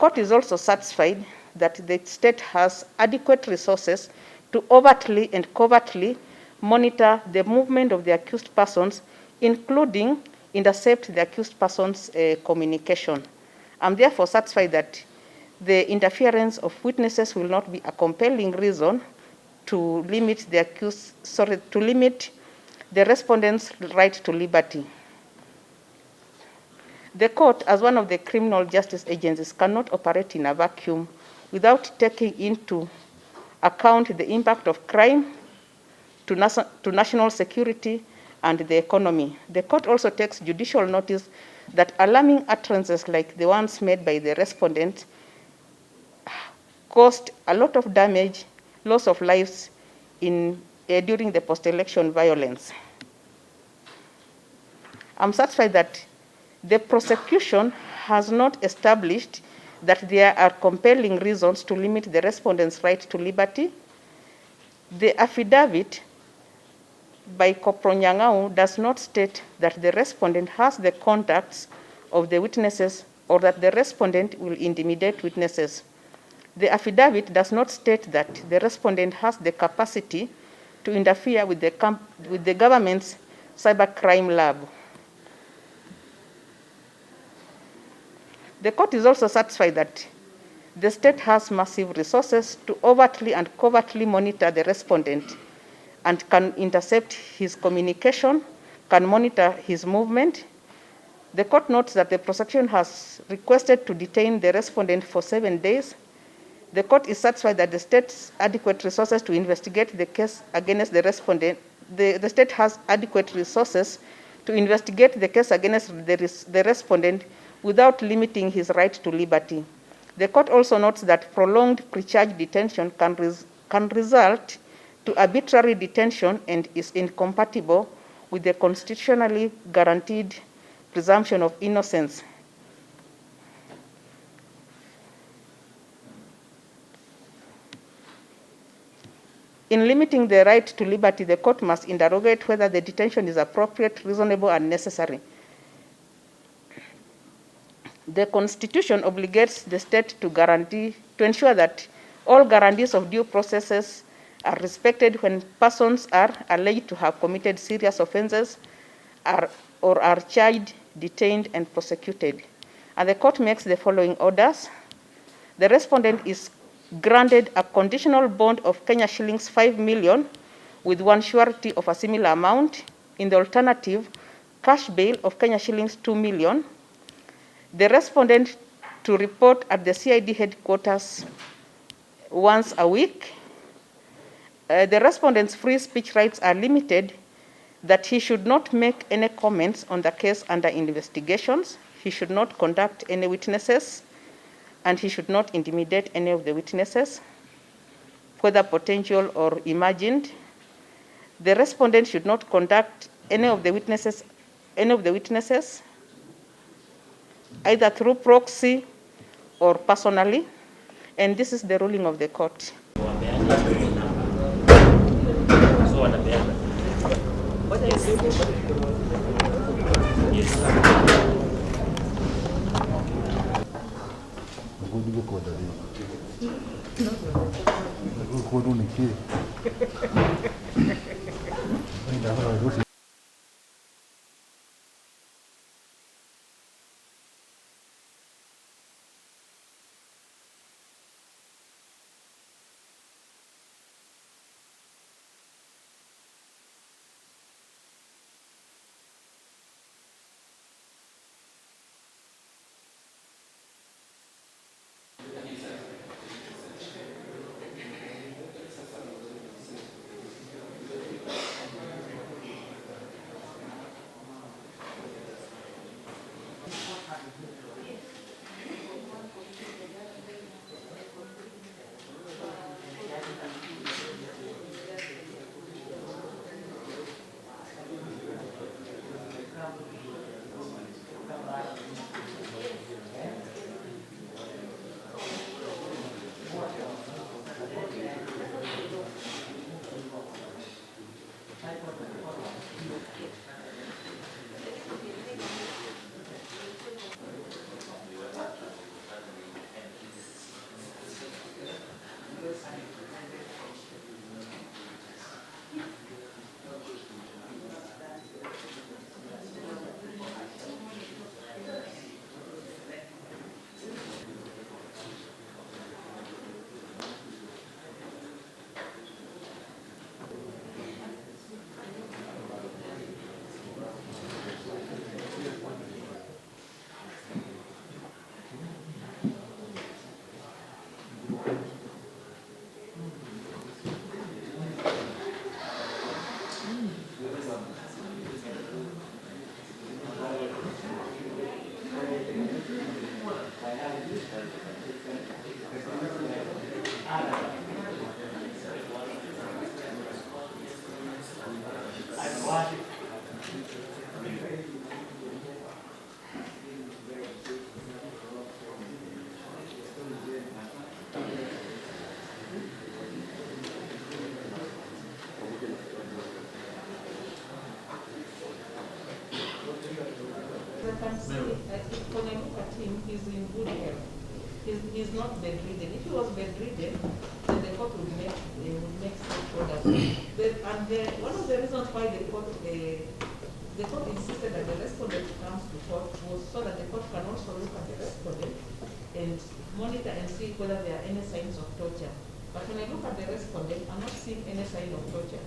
court is also satisfied that the state has adequate resources to overtly and covertly monitor the movement of the accused persons, including intercept the accused person's communication. I'm therefore satisfied that the interference of witnesses will not be a compelling reason to limit the respondent's right to liberty. The court, as one of the criminal justice agencies, cannot operate in a vacuum without taking into account the impact of crime to national security and the economy. The court also takes judicial notice that alarming utterances like the ones made by the respondent caused a lot of damage, loss of lives during the post-election violence. I'm satisfied that the prosecution has not established that there are compelling reasons to limit the respondent's right to liberty. The affidavit by Kopronyangau does not state that the respondent has the contacts of the witnesses or that the respondent will intimidate witnesses. The affidavit does not state that the respondent has the capacity to interfere with the government's cybercrime lab. The court is also satisfied that the state has massive resources to overtly and covertly monitor the respondent and can intercept his communication, can monitor his movement. The court notes that the prosecution has requested to detain the respondent for 7 days. The court is satisfied that the state's adequate resources to investigate the case against the respondent. The state has adequate resources to investigate the case against the respondent without limiting his right to liberty. The court also notes that prolonged pre-charge detention can result to arbitrary detention and is incompatible with the constitutionally guaranteed presumption of innocence. In limiting the right to liberty, the court must interrogate whether the detention is appropriate, reasonable, and necessary. The Constitution obligates the state to ensure that all guarantees of due processes are respected when persons are alleged to have committed serious offenses or are charged, detained, and prosecuted. And the court makes the following orders. The respondent is granted a conditional bond of Kenya shillings 5 million with one surety of a similar amount. In the alternative, cash bail of Kenya shillings 2 million. The respondent to report at the CID headquarters once a week. The respondent's free speech rights are limited, that he should not make any comments on the case under investigations, he should not conduct any witnesses, and he should not intimidate any of the witnesses, whether potential or imagined. The respondent should not conduct any of the witnesses, either through proxy or personally, and this is the ruling of the court. When I look at him, he's in good health. He's not bedridden. If he was bedridden, then the court would make such orders. One of the reasons why the court insisted that the respondent comes to court was so that the court can also look at the respondent and monitor and see whether there are any signs of torture. But when I look at the respondent, I'm not seeing any sign of torture.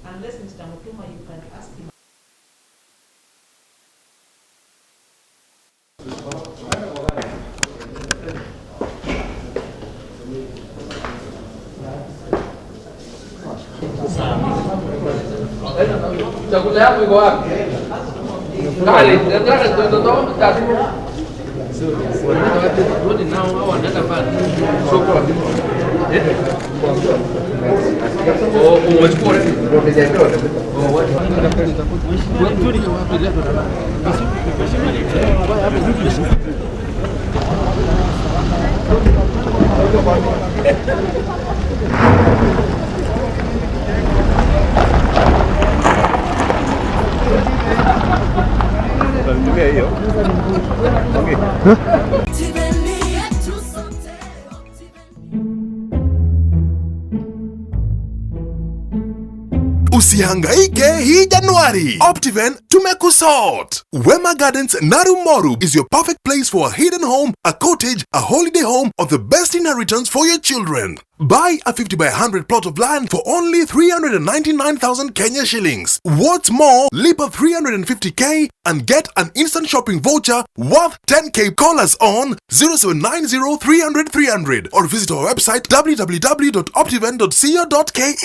Unless Mr. Mutuma, you can ask him. Chakula yako iko wapi? Kali, nataka tutotoa tatu. Rudi nao hao wanaenda pale. Soko. Oh, umechukua ile. Oh, wapi? Linturi kwa wapi leo? Usihangaike hii Januari. Optiven tumekusort. Wema Gardens Narumoru is your perfect place for a hidden home, a cottage, a holiday home, or the best inheritance for your children. Buy a 50 by 100 plot of land for only 399,000 Kenya shillings. What's more, Lipa 350k and get an instant shopping voucher worth 10k. Call us on 0790 300 300 or visit our website www.optiven.co.ke.